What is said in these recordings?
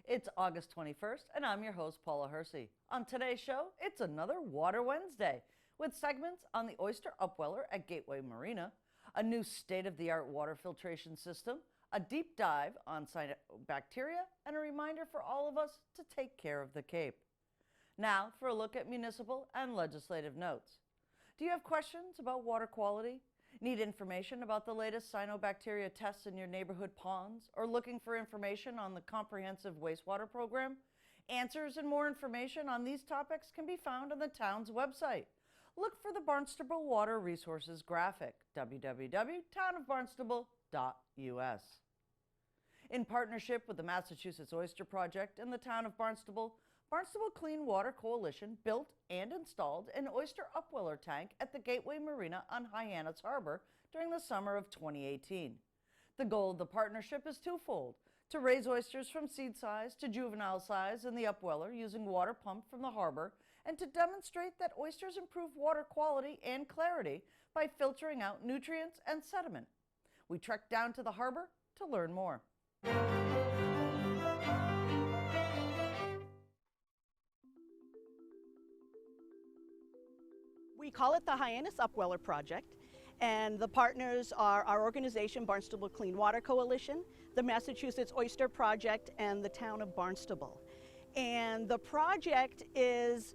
It's August 21st, and I'm your host, Paula Hersey. On today's show, it's another Water Wednesday, with segments on the Oyster Upweller at Gateway Marina, a new state-of-the-art water filtration system, a deep dive on cyanobacteria, and a reminder for all of us to take care of the Cape. Now for a look at municipal and legislative notes. Do you have questions about water quality? Need information about the latest cyanobacteria tests in your neighborhood ponds, or looking for information on the comprehensive wastewater program? Answers and more information on these topics can be found on the town's website. Look for the Barnstable Water Resources graphic, www.townofbarnstable.us. In partnership with the Massachusetts Oyster Project and the town of Barnstable, Barnstable Clean Water Coalition built and installed an oyster upweller tank at the Gateway Marina on Hyannis Harbor during the summer of 2018. The goal of the partnership is twofold: to raise oysters from seed size to juvenile size in the upweller using water pumped from the harbor, and to demonstrate that oysters improve water quality and clarity by filtering out nutrients and sediment. We trekked down to the harbor to learn more. We call it the Hyannis Upweller Project, and the partners are our organization, Barnstable Clean Water Coalition, the Massachusetts Oyster Project, and the town of Barnstable. And the project is,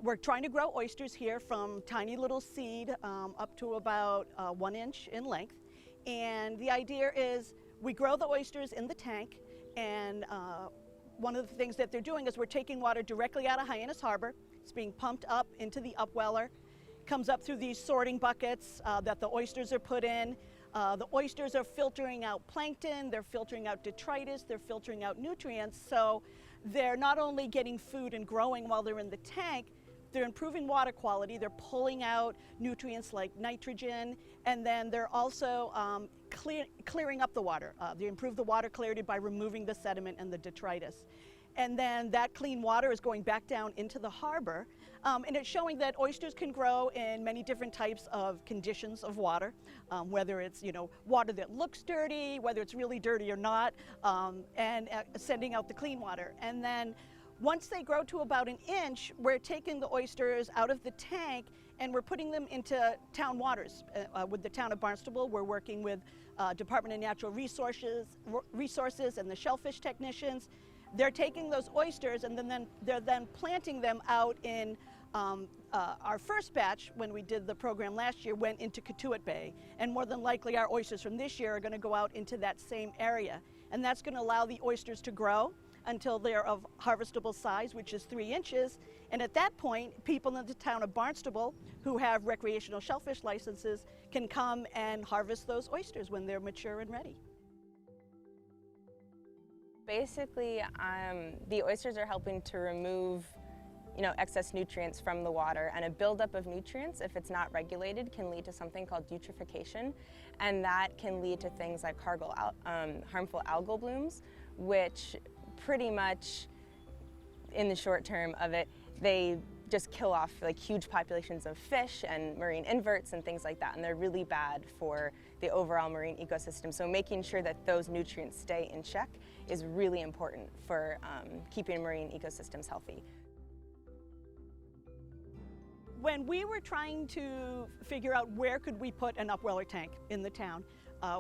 we're trying to grow oysters here from tiny little seed up to about 1 inch in length. And the idea is we grow the oysters in the tank, and one of the things that they're doing is we're taking water directly out of Hyannis Harbor. It's being pumped up into the upweller, comes up through these sorting buckets that the oysters are put in. The oysters are filtering out plankton, they're filtering out detritus, they're filtering out nutrients, so they're not only getting food and growing while they're in the tank, they're improving water quality, they're pulling out nutrients like nitrogen, and then they're also clearing up the water. They improve the water clarity by removing the sediment and the detritus. And then that clean water is going back down into the harbor, and it's showing that oysters can grow in many different types of conditions of water, whether it's water that looks dirty, whether it's really dirty or not, and sending out the clean water. And then once they grow to about 1 inch, we're taking the oysters out of the tank and we're putting them into town waters. With the town of Barnstable, we're working with Department of Natural Resources and the shellfish technicians. They're taking those oysters and then they're planting them out in our first batch. When we did the program last year, went into Cotuit Bay, and more than likely our oysters from this year are going to go out into that same area, and that's going to allow the oysters to grow until they're of harvestable size, which is 3 inches. And at that point, people in the town of Barnstable who have recreational shellfish licenses can come and harvest those oysters when they're mature and ready. Basically, the oysters are helping to remove excess nutrients from the water, and a buildup of nutrients, if it's not regulated, can lead to something called eutrophication, and that can lead to things like harmful algal blooms, which pretty much, in the short term of it, they just kill off like huge populations of fish and marine inverts and things like that, and they're really bad for the overall marine ecosystem. So making sure that those nutrients stay in check is really important for keeping marine ecosystems healthy. When we were trying to figure out where could we put an upweller tank in the town,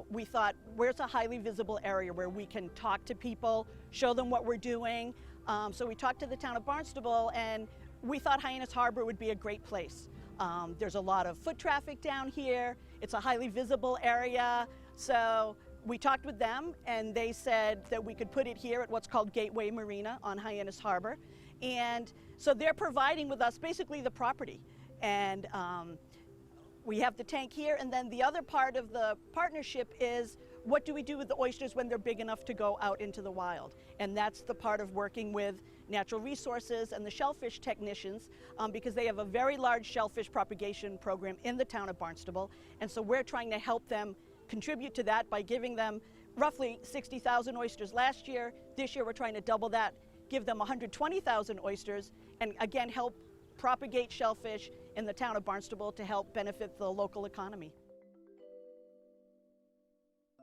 we thought, where's a highly visible area where we can talk to people, show them what we're doing. So we talked to the town of Barnstable, and we thought Hyannis Harbor would be a great place. There's a lot of foot traffic down here. It's a highly visible area. So we talked with them, and they said that we could put it here at what's called Gateway Marina on Hyannis Harbor. And so they're providing with us basically the property. And we have the tank here, and then the other part of the partnership is, what do we do with the oysters when they're big enough to go out into the wild? And that's the part of working with natural resources and the shellfish technicians, because they have a very large shellfish propagation program in the town of Barnstable. And so we're trying to help them contribute to that by giving them roughly 60,000 oysters last year. This year we're trying to double that, give them 120,000 oysters, and again help propagate shellfish in the town of Barnstable to help benefit the local economy.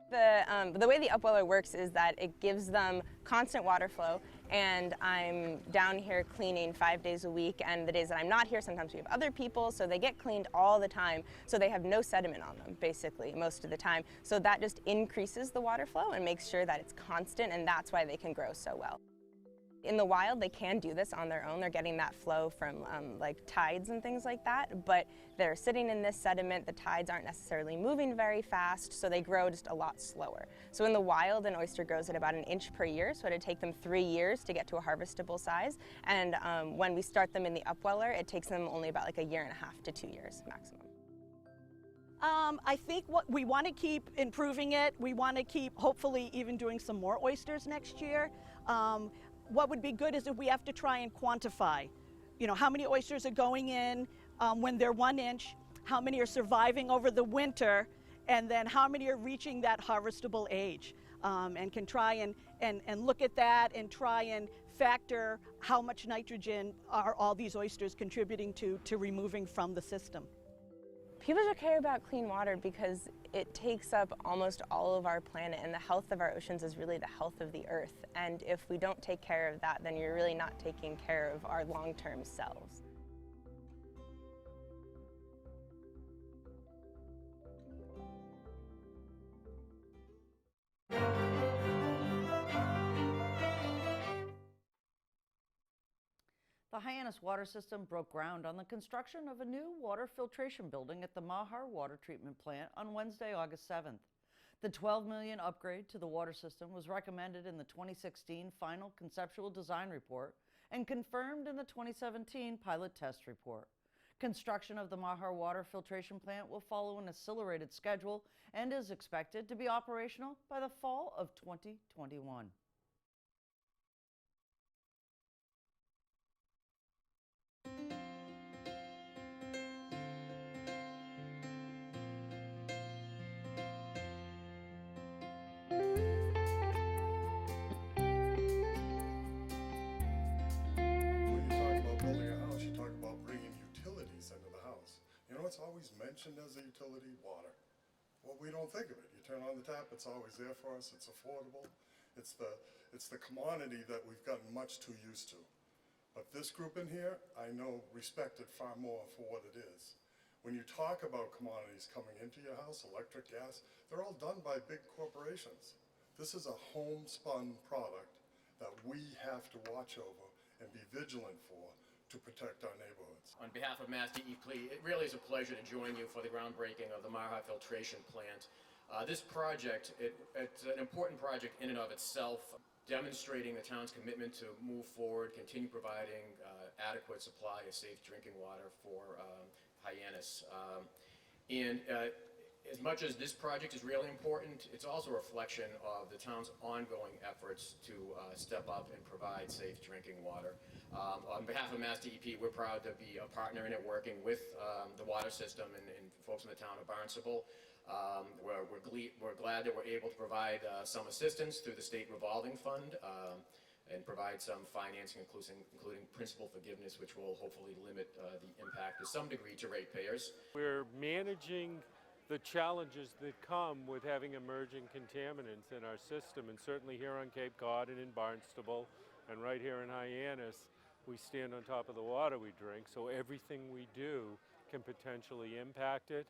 The way the upweller works is that it gives them constant water flow, and I'm down here cleaning 5 days a week, and the days that I'm not here, sometimes we have other people, so they get cleaned all the time, so they have no sediment on them, basically, most of the time. So that just increases the water flow and makes sure that it's constant, and that's why they can grow so well. In the wild, they can do this on their own. They're getting that flow from like tides and things like that, but they're sitting in this sediment. The tides aren't necessarily moving very fast, so they grow just a lot slower. So in the wild, an oyster grows at about 1 inch per year, so it'd take them 3 years to get to a harvestable size. And when we start them in the upweller, it takes them only about like 1.5 years to 2 years maximum. I think we want to keep improving it. We want to keep, hopefully, even doing some more oysters next year. What would be good is if we have to try and quantify, you know, how many oysters are going in when they're 1 inch, how many are surviving over the winter, and then how many are reaching that harvestable age, and can try and look at that and try and factor how much nitrogen are all these oysters contributing to removing from the system. People should care about clean water because it takes up almost all of our planet, and the health of our oceans is really the health of the earth. And if we don't take care of that, then you're really not taking care of our long-term selves. The Hyannis water system broke ground on the construction of a new water filtration building at the Maha water treatment plant on Wednesday, August 7th. The $12 million upgrade to the water system was recommended in the 2016 final conceptual design report and confirmed in the 2017 pilot test report. Construction of the Maha water filtration plant will follow an accelerated schedule and is expected to be operational by the fall of 2021. It's always mentioned as a utility, water. Well, we don't think of it. You turn on the tap, it's always there for us, it's affordable. It's the commodity that we've gotten much too used to. But this group in here, I know, respect it far more for what it is. When you talk about commodities coming into your house, electric, gas, they're all done by big corporations. This is a homespun product that we have to watch over and be vigilant for to protect our neighborhoods. On behalf of Mass DEP, it really is a pleasure to join you for the groundbreaking of the Maha filtration plant. This project, it's an important project in and of itself, demonstrating the town's commitment to move forward, continue providing adequate supply of safe drinking water for Hyannis. As much as this project is really important, it's also a reflection of the town's ongoing efforts to step up and provide safe drinking water. On behalf of Mass DEP, we're proud to be a partner in it, working with the water system and folks in the town of Barnstable. We're glad that we're able to provide some assistance through the state revolving fund and provide some financing, including principal forgiveness, which will hopefully limit the impact to some degree to ratepayers. We're managing the challenges that come with having emerging contaminants in our system, and certainly here on Cape Cod and in Barnstable and right here in Hyannis, we stand on top of the water we drink, so everything we do can potentially impact it.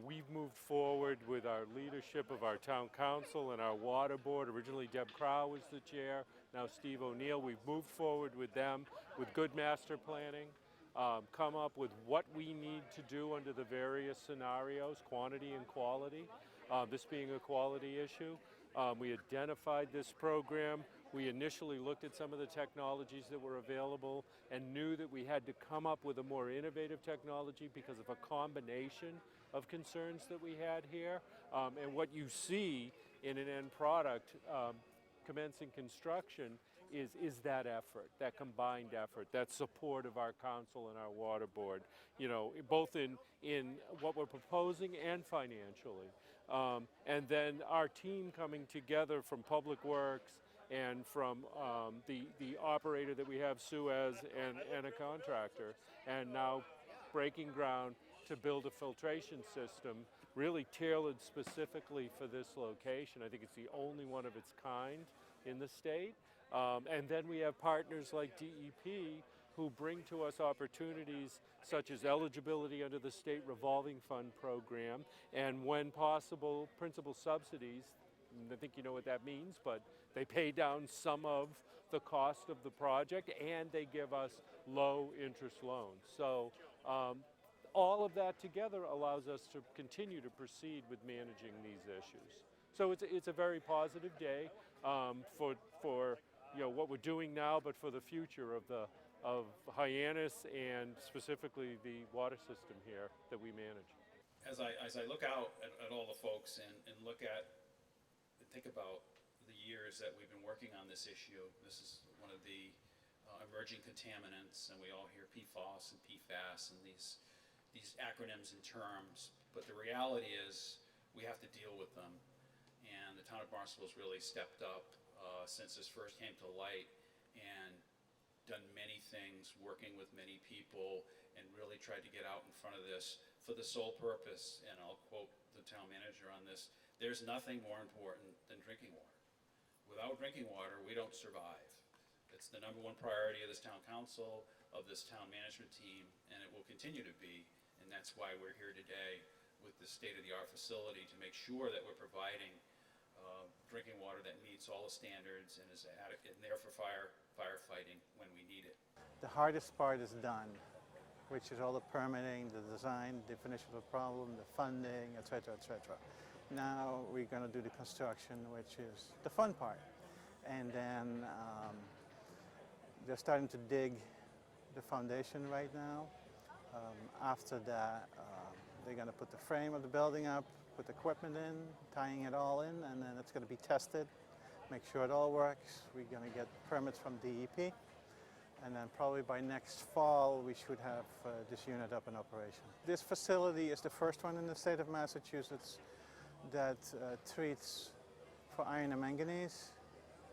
We've moved forward with our leadership of our town council and our water board. Originally Deb Crow was the chair, now Steve O'Neill. We've moved forward with them with good master planning, come up with what we need to do under the various scenarios, quantity and quality, this being a quality issue. We identified this program. We initially looked at some of the technologies that were available and knew that we had to come up with a more innovative technology because of a combination of concerns that we had here. And what you see in an end product commencing construction is that effort, that combined effort, that support of our council and our water board, both in what we're proposing and financially. And then our team coming together from Public Works and from the operator that we have, Suez, and a contractor, and now breaking ground to build a filtration system really tailored specifically for this location. I think it's the only one of its kind in the state. And then we have partners like DEP who bring to us opportunities such as eligibility under the state revolving fund program, and when possible, principal subsidies. I think you know what that means, but they pay down some of the cost of the project and they give us low interest loans. So all of that together allows us to continue to proceed with managing these issues. So it's a very positive day for what we're doing now, but for the future of Hyannis and specifically the water system here that we manage. As I look out at all the folks and think about the years that we've been working on this issue, this is one of the emerging contaminants, and we all hear PFOS and PFAS and these acronyms and terms, but the reality is we have to deal with them, and the town of Barnstable has really stepped up since this first came to light and done many things, working with many people, and really tried to get out in front of this for the sole purpose, and I'll quote the town manager on this, there's nothing more important than drinking water. Without drinking water, we don't survive. It's the #1 priority of this town council, of this town management team, and it will continue to be, and that's why we're here today with the state-of-the-art facility to make sure that we're providing drinking water that meets all the standards and is adequate and there for firefighting when we need it. The hardest part is done, which is all the permitting, the design, definition of the problem, the funding, etc., etc. Now we're going to do the construction, which is the fun part. And then they're starting to dig the foundation right now. After that, they're going to put the frame of the building up, put equipment in, tying it all in, and then it's going to be tested, make sure it all works. We're going to get permits from DEP, and then probably by next fall we should have this unit up in operation. This facility is the first one in the state of Massachusetts that treats for iron and manganese,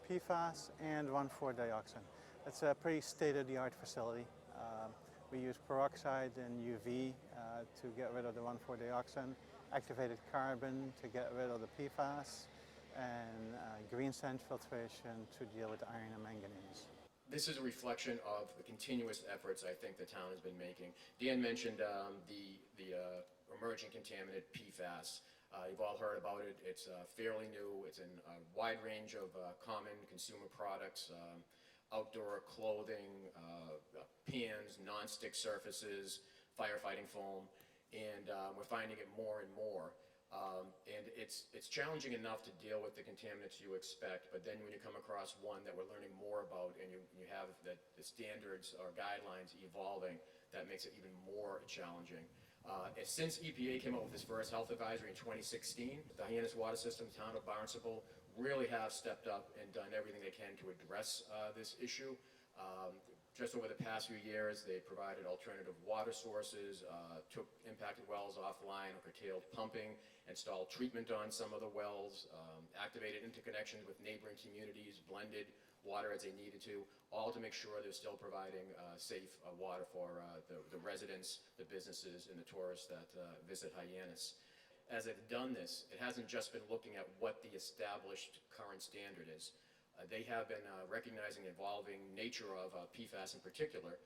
PFAS, and 1,4-dioxane. It's a pretty state-of-the-art facility. We use peroxide and UV to get rid of the 1,4-dioxane, activated carbon to get rid of the PFAS, and green sand filtration to deal with iron and manganese. This is a reflection of the continuous efforts I think the town has been making. Dan mentioned the emerging contaminant PFAS. You've all heard about it. It's fairly new. It's in a wide range of common consumer products, outdoor clothing, pans, non-stick surfaces, firefighting foam, and we're finding it more and more. And it's challenging enough to deal with the contaminants you expect, but then when you come across one that we're learning more about and you have the standards or guidelines evolving, that makes it even more challenging. Since EPA came up with this first health advisory in 2016, the Hyannis water system, town of Barnstable, really have stepped up and done everything they can to address this issue. Just over the past few years, they provided alternative water sources, took impacted wells offline or curtailed pumping, installed treatment on some of the wells, activated interconnections with neighboring communities, blended water as they needed to, all to make sure they're still providing safe water for the residents, the businesses, and the tourists that visit Hyannis. As they've done this, it hasn't just been looking at what the established current standard is. They have been recognizing the evolving nature of PFAS in particular.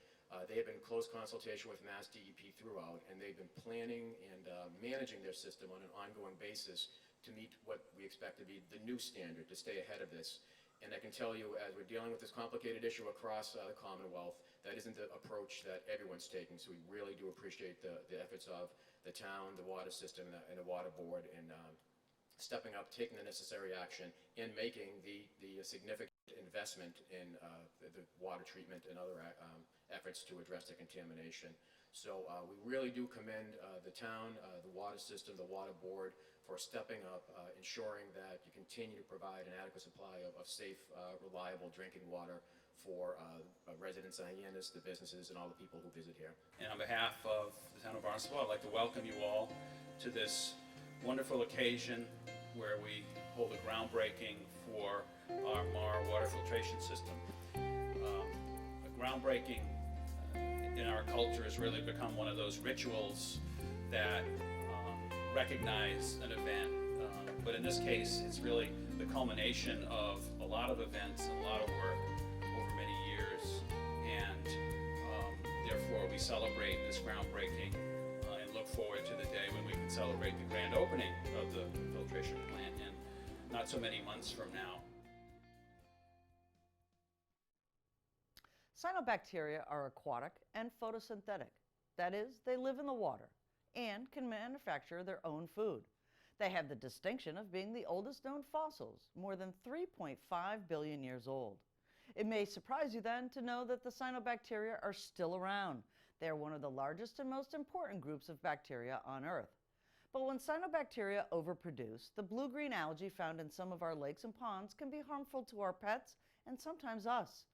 They have been in close consultation with Mass DEP throughout, and they've been planning and managing their system on an ongoing basis to meet what we expect to be the new standard, to stay ahead of this. And I can tell you, as we're dealing with this complicated issue across the Commonwealth, that isn't the approach that everyone's taking, so we really do appreciate the efforts of the town, the water system, and the water board, and stepping up, taking the necessary action, and making the significant investment in the water treatment and other efforts to address the contamination. So we really do commend the town, the water system, the water board for stepping up, ensuring that you continue to provide an adequate supply of safe, reliable drinking water for residents of Hyannis, the businesses, and all the people who visit here. And on behalf of the town of Barnstable, I'd like to welcome you all to this wonderful occasion where we hold a groundbreaking for our Maha water filtration system. A groundbreaking in our culture has really become one of those rituals that recognize an event. But in this case, it's really the culmination of a lot of events and a lot of work over many years. And therefore, we celebrate this groundbreaking and look forward to the day when we can celebrate the grand opening of the filtration plant in not so many months from now. Cyanobacteria are aquatic and photosynthetic. That is, they live in the water and can manufacture their own food. They have the distinction of being the oldest known fossils, more than 3.5 billion years old. It may surprise you then to know that the cyanobacteria are still around. They are one of the largest and most important groups of bacteria on Earth. But when cyanobacteria overproduce, the blue-green algae found in some of our lakes and ponds can be harmful to our pets and sometimes us.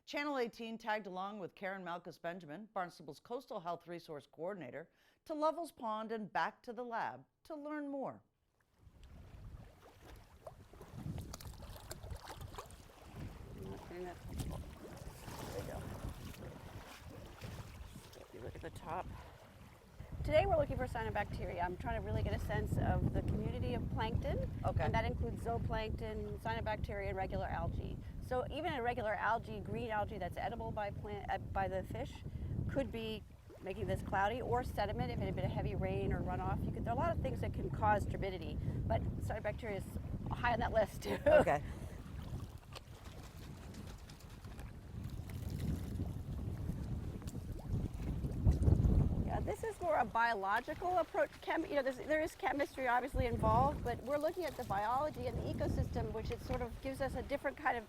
Channel 18 tagged along with Karen Malchus Benjamin, Barnstable's Coastal Health Resource Coordinator, to Lovell's Pond and back to the lab to learn more. Look at the top. Today we're looking for cyanobacteria. I'm trying to really get a sense of the community of plankton, and that includes zooplankton, cyanobacteria, and regular algae. So even a regular algae, green algae that's edible by the fish, could be making this cloudy, or sediment if it had been a heavy rain or runoff. There are a lot of things that can cause turbidity, but cyanobacteria is high on that list too. Okay. This is more a biological approach. There is chemistry obviously involved, but we're looking at the biology and the ecosystem, which it sort of gives us a different kind of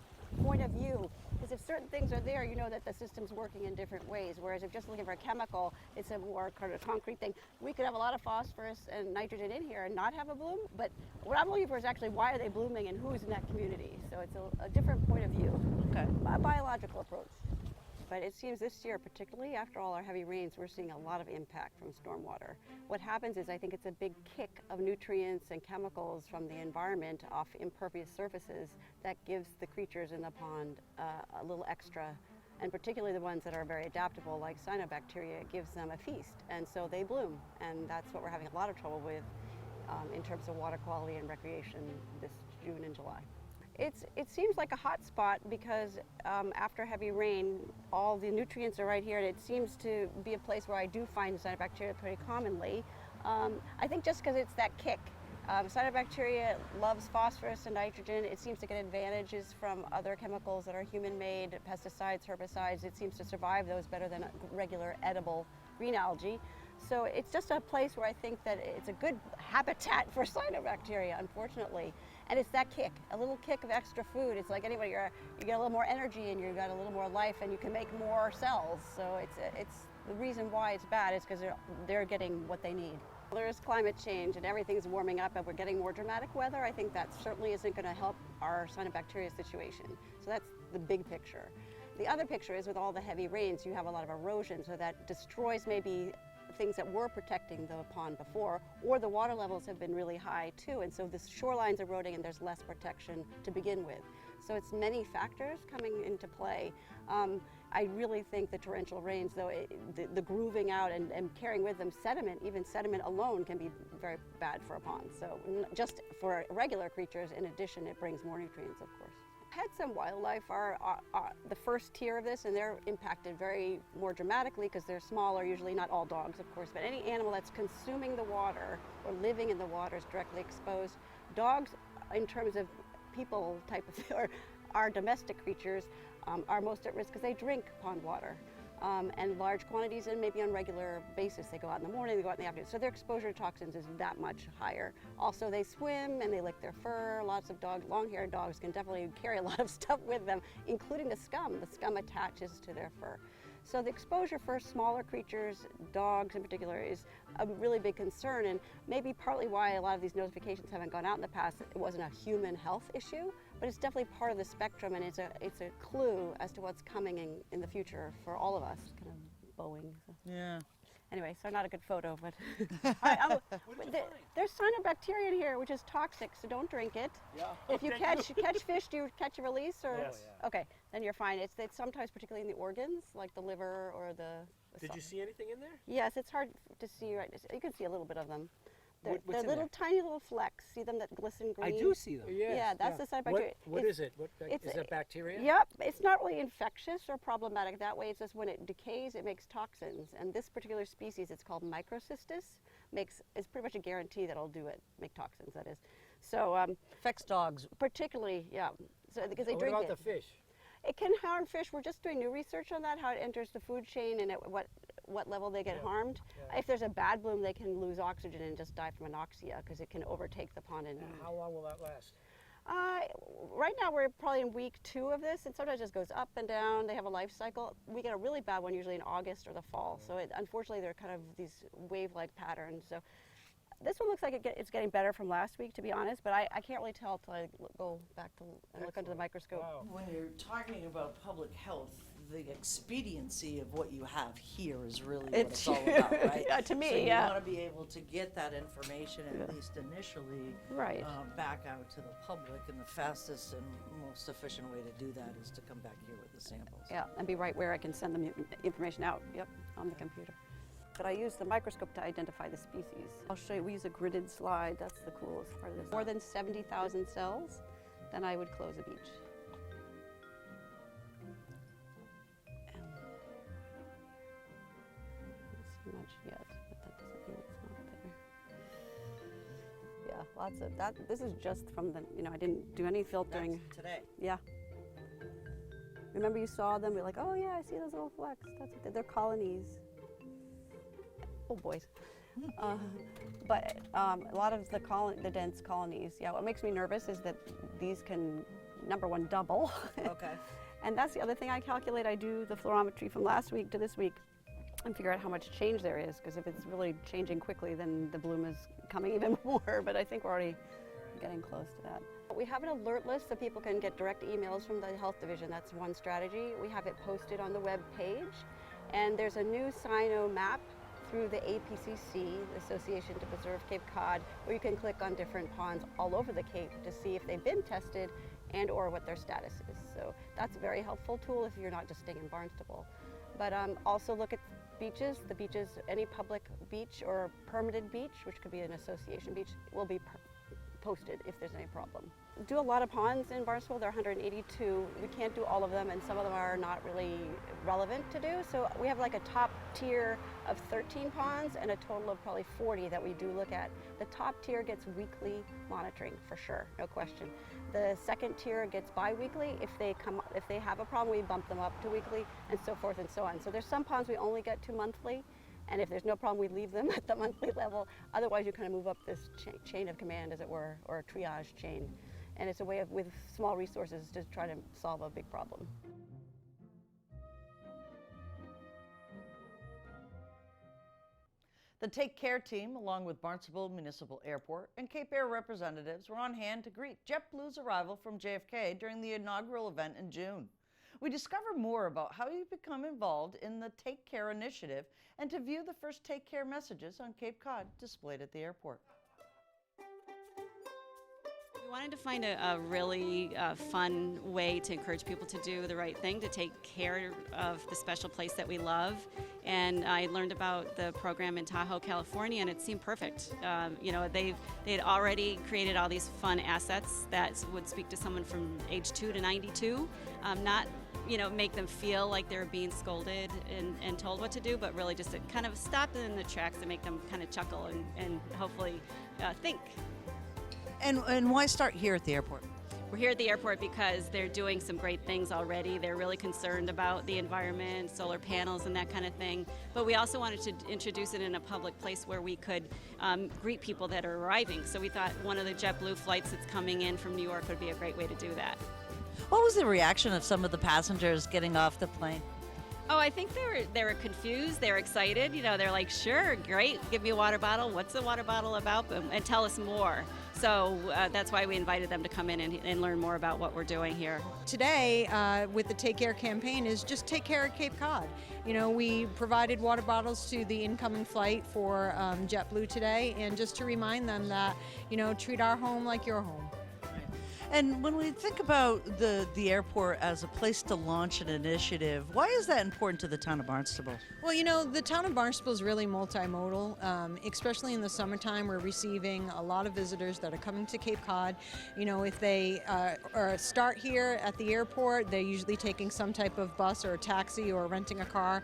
point of view. Because if certain things are there, you know that the system's working in different ways. Whereas if just looking for a chemical, it's a more kind of concrete thing. We could have a lot of phosphorus and nitrogen in here and not have a bloom, but what I'm looking for is actually why are they blooming and who's in that community. So it's a different point of view. Okay. A biological approach. But it seems this year, particularly after all our heavy rains, we're seeing a lot of impact from stormwater. What happens is I think it's a big kick of nutrients and chemicals from the environment off impervious surfaces that gives the creatures in the pond a little extra, and particularly the ones that are very adaptable, like cyanobacteria, it gives them a feast, and so they bloom. And that's what we're having a lot of trouble with in terms of water quality and recreation this June and July. It seems like a hot spot because after heavy rain, all the nutrients are right here, and it seems to be a place where I do find cyanobacteria pretty commonly. I think just because it's that kick. Cyanobacteria loves phosphorus and nitrogen. It seems to get advantages from other chemicals that are human-made, pesticides, herbicides. It seems to survive those better than regular edible green algae. So it's just a place where I think that it's a good habitat for cyanobacteria, unfortunately. And it's that kick, a little kick of extra food. It's like anybody, you get a little more energy and you've got a little more life and you can make more cells. So it's the reason why it's bad is because they're getting what they need. There is climate change and everything's warming up and we're getting more dramatic weather. I think that certainly isn't going to help our cyanobacteria situation. So that's the big picture. The other picture is with all the heavy rains, you have a lot of erosion, so that destroys maybe things that were protecting the pond before, or the water levels have been really high too, and so the shoreline's eroding and there's less protection to begin with. So it's many factors coming into play. I really think the torrential rains, though, the grooving out and carrying with them sediment, even sediment alone can be very bad for a pond. So just for regular creatures, in addition, it brings more nutrients, of course. Pets and wildlife are the first tier of this, and they're impacted very more dramatically because they're smaller, usually not all dogs, of course, but any animal that's consuming the water or living in the water is directly exposed. Dogs, in terms of people type of, or our domestic creatures, are most at risk because they drink pond water. And large quantities and maybe on regular basis. They go out in the morning, they go out in the afternoon. So their exposure to toxins is that much higher. Also, they swim and they lick their fur. Lots of dogs, long-haired dogs, can definitely carry a lot of stuff with them, including the scum. The scum attaches to their fur. So the exposure for smaller creatures, dogs in particular, is a really big concern, and maybe partly why a lot of these notifications haven't gone out in the past. It wasn't a human health issue, but it's definitely part of the spectrum, and it's a clue as to what's coming in the future for all of us, kind of Boeing. So. Yeah. Anyway, so not a good photo, but there's cyanobacteria in here, which is toxic, so don't drink it. Yeah. If you catch fish, do you catch and release? Or? Yes. Okay, then you're fine. It's sometimes, particularly in the organs, like the liver or the Did you see anything in there? Yes, it's hard to see right. You can see a little bit of them, They're What's in little there? tiny little flecks. See them that glisten green? I do see them. Yeah, that's the cyanobacteria. What is it? What, it's is that bacteria? Yep, it's not really infectious or problematic that way. It's just when it decays, it makes toxins. And this particular species, it's called microcystis, is pretty much a guarantee that it'll do it, make toxins, that is. So Affects dogs. particularly, yeah, so because they What drink about it. the fish? It can harm fish. We're just doing new research on that, how it enters the food chain and at what level they get harmed. If there's a bad bloom, they can lose oxygen and just die from anoxia because it can overtake the pond. And How long will that last? right now we're probably in week 2 of this, and sometimes it just goes up and down. They have a life cycle. We get a really bad one usually in August or the fall. So unfortunately, they're kind of these wave-like patterns. So this one looks like it's getting better from last week, to be honest, but I can't really tell until I go back and look under the microscope. Wow. When you're talking about public health, the expediency of what you have here is really what it's all about, right? Yeah, to me, so you yeah. want to be able to get that information, at least initially, Right. back out to the public, and the fastest and most efficient way to do that is to come back here with the samples. Yeah, and be right where I can send them information out, yep, on the computer. But I use the microscope to identify the species. I'll show you, we use a gridded slide, that's the coolest part of this. More than 70,000 cells, then I would close a beach. Not so much yet, but that doesn't mean it's not there. Yeah, lots of that. This is just from the, I didn't do any filtering. That's today. Yeah. Remember you saw them, you're like, oh yeah, I see those little flecks. That's what they're colonies. Oh boys. But a lot of the dense colonies, yeah, what makes me nervous is that these can, number one, double. Okay. And that's the other thing I calculate. I do the fluorometry from last week to this week and figure out how much change there is, because if it's really changing quickly, then the bloom is coming even more, but I think we're already getting close to that. We have an alert list so people can get direct emails from the health division. That's one strategy. We have it posted on the web page, and there's a new cyno map through the APCC, the Association to Preserve Cape Cod, where you can click on different ponds all over the Cape to see if they've been tested and or what their status is. So that's a very helpful tool if you're not just staying in Barnstable. But also look at beaches. The beaches, any public beach or permitted beach, which could be an association beach, will be posted if there's any problem. Do a lot of ponds in Barnstable. There are 182. We can't do all of them, and some of them are not really relevant to do. So we have like a top tier of 13 ponds and a total of probably 40 that we do look at. The top tier gets weekly monitoring for sure, no question. The second tier gets bi-weekly. If they have a problem, we bump them up to weekly, and so forth and so on. So there's some ponds we only get to monthly, and if there's no problem, we leave them at the monthly level. Otherwise, you kind of move up this chain of command, as it were, or a triage chain. And it's a way of, with small resources, to try to solve a big problem. The Take Care team, along with Barnstable Municipal Airport and Cape Air representatives, were on hand to greet JetBlue's arrival from JFK during the inaugural event in June. We discover more about how you become involved in the Take Care initiative and to view the first Take Care messages on Cape Cod displayed at the airport. We wanted to find a really fun way to encourage people to do the right thing, to take care of the special place that we love. And I learned about the program in Tahoe, California, and it seemed perfect. They had already created all these fun assets that would speak to someone from age 2 to 92, not make them feel like they're being scolded and told what to do, but really just to kind of stop them in the tracks and make them kind of chuckle and hopefully think. And why start here at the airport? We're here at the airport because they're doing some great things already. They're really concerned about the environment, solar panels and that kind of thing. But we also wanted to introduce it in a public place where we could greet people that are arriving. So we thought one of the JetBlue flights that's coming in from New York would be a great way to do that. What was the reaction of some of the passengers getting off the plane? Oh, I think they were confused. They were excited. They're like, sure, great, give me a water bottle. What's the water bottle about? And tell us more. So that's why we invited them to come in and learn more about what we're doing here. Today, with the Take Care campaign, is just take care of Cape Cod. We provided water bottles to the incoming flight for JetBlue today, and just to remind them that, treat our home like your home. And when we think about the airport as a place to launch an initiative, why is that important to the town of Barnstable? Well, the town of Barnstable is really multimodal, especially in the summertime. We're receiving a lot of visitors that are coming to Cape Cod. If they start here at the airport, they're usually taking some type of bus or a taxi or renting a car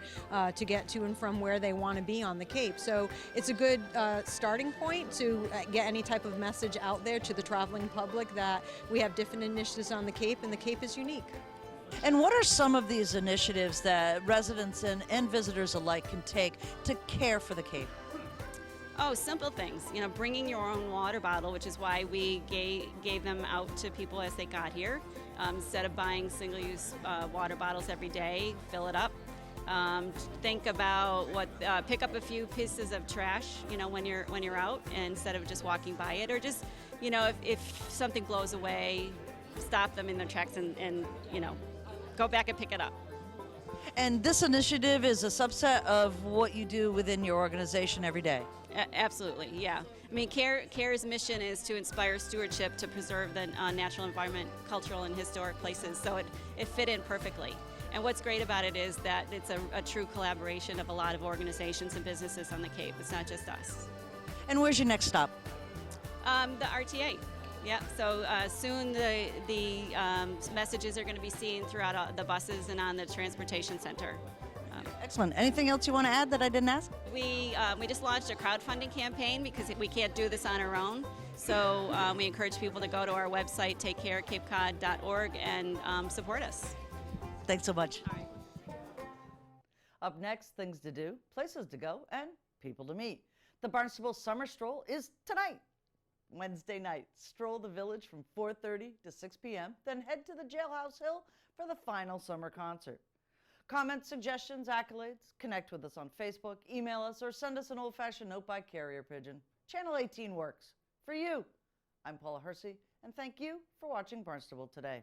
to get to and from where they want to be on the Cape. So it's a good starting point to get any type of message out there to the traveling public that we have different initiatives on the Cape, and the Cape is unique. And what are some of these initiatives that residents and visitors alike can take to care for the Cape? Oh, simple things. Bringing your own water bottle, which is why we gave them out to people as they got here. Instead of buying single-use water bottles every day, fill it up. Think about pick up a few pieces of trash, when you're out, instead of just walking by it, or just, if something blows away, stop them in their tracks and go back and pick it up. And this initiative is a subset of what you do within your organization every day. Absolutely, yeah. CARE's mission is to inspire stewardship to preserve the natural environment, cultural and historic places, so it fit in perfectly. And what's great about it is that it's a true collaboration of a lot of organizations and businesses on the Cape. It's not just us. And where's your next stop? The RTA. Yeah, so soon the messages are going to be seen throughout the buses and on the transportation center. Excellent. Anything else you want to add that I didn't ask? We just launched a crowdfunding campaign because we can't do this on our own. So we encourage people to go to our website, takecareCapeCod.org, and support us. Thanks so much. All right. Up next, things to do, places to go, and people to meet. The Barnstable Summer Stroll is tonight, Wednesday night. Stroll the village from 4:30 to 6 p.m., then head to the Jailhouse Hill for the final summer concert. Comments, suggestions, accolades, connect with us on Facebook, email us, or send us an old-fashioned note by carrier pigeon. Channel 18 works. For you, I'm Paula Hersey, and thank you for watching Barnstable Today.